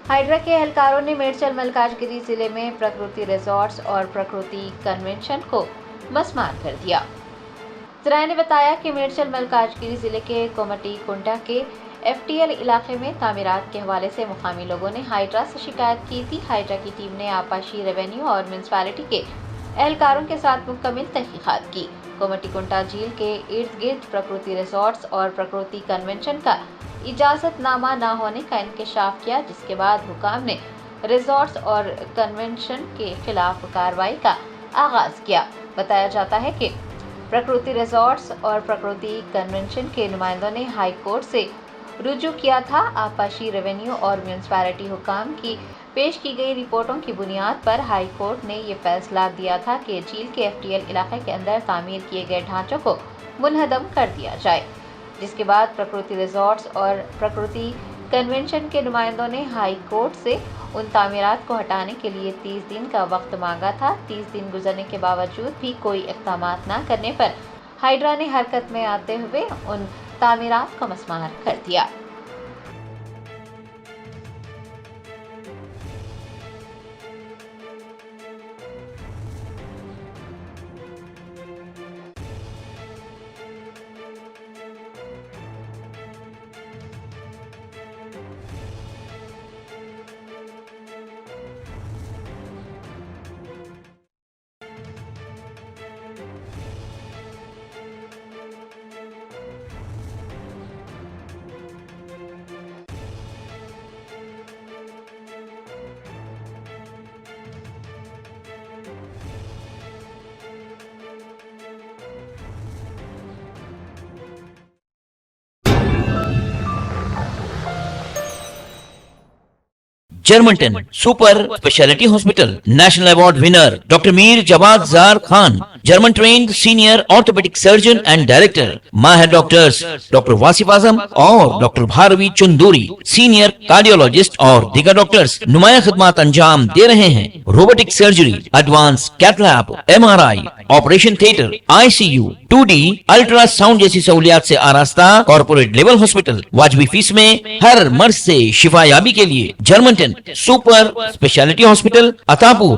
Hydra के एहलकारों ने मेडचल मलकाजगिरी जिले में प्रकृति रिजॉर्ट्स और प्रकृति कन्वेंशन को मस्मार कर दिया। जराये ने बताया कि मेडचल मलकाजगिरी जिले के कोमटी कुंटा के FTL इलाके में तामीरात के हवाले से मुकामी लोगों ने हाइड्रा से शिकायत की थी। हाइड्रा की टीम ने आपाशी रेवेन्यू और म्यूनसिपैलिटी के एहलकारों के साथ मुकम्मल तहकीकात की। कोमटी कुंटा झील के इर्द गिर्द प्रकृति रिजॉर्ट्स और प्रकृति कन्वेंशन का इजाजतनामा न होने का इंकशाफ किया, जिसके बाद हुकाम ने रिजॉर्ट्स और कन्वेंशन के खिलाफ कार्रवाई का आगाज किया। बताया जाता है कि प्रकृति रिजॉर्ट्स और प्रकृति कन्वेंशन के नुमाइंदों ने हाई कोर्ट से रुजू किया था। आपाशी रेवेन्यू और म्यूनसिपैलिटी हुकाम की पेश की गई रिपोर्टों की बुनियाद पर हाई कोर्ट ने यह फैसला दिया था कि झील के FTL इलाके के अंदर तामीर किए गए ढांचों को मुनहदम कर दिया जाए, जिसके बाद प्रकृति रिजॉर्ट्स और प्रकृति कन्वेंशन के नुमाइंदों ने हाई कोर्ट से उन तामीरात को हटाने के लिए 30 दिन का वक्त मांगा था। 30 दिन गुजरने के बावजूद भी कोई इक़दाम न करने पर हाइड्रा ने हरकत में आते हुए उन तामीरात को मस्मार कर दिया। Germanten super speciality hospital national award winner doctor Mir Jawad Zar Khan, German trained senior orthopaedic surgeon and director, माहिर डॉक्टर्स डॉक्टर वासिफ आजम और doctor Bharavi Chanduri, senior cardiologist और दीगर डॉक्टर्स नुमाया खिदमत अंजाम दे रहे हैं। Robotic surgery, advance cath lab, MRI, operation theatre, ICU, 2D ultrasound जैसी सहूलियात से आरास्ता कॉर्पोरेट लेवल हॉस्पिटल। वाजबी फीस में हर मर्ज से शिफायाबी के लिए Germanton super speciality hospital, Attapur,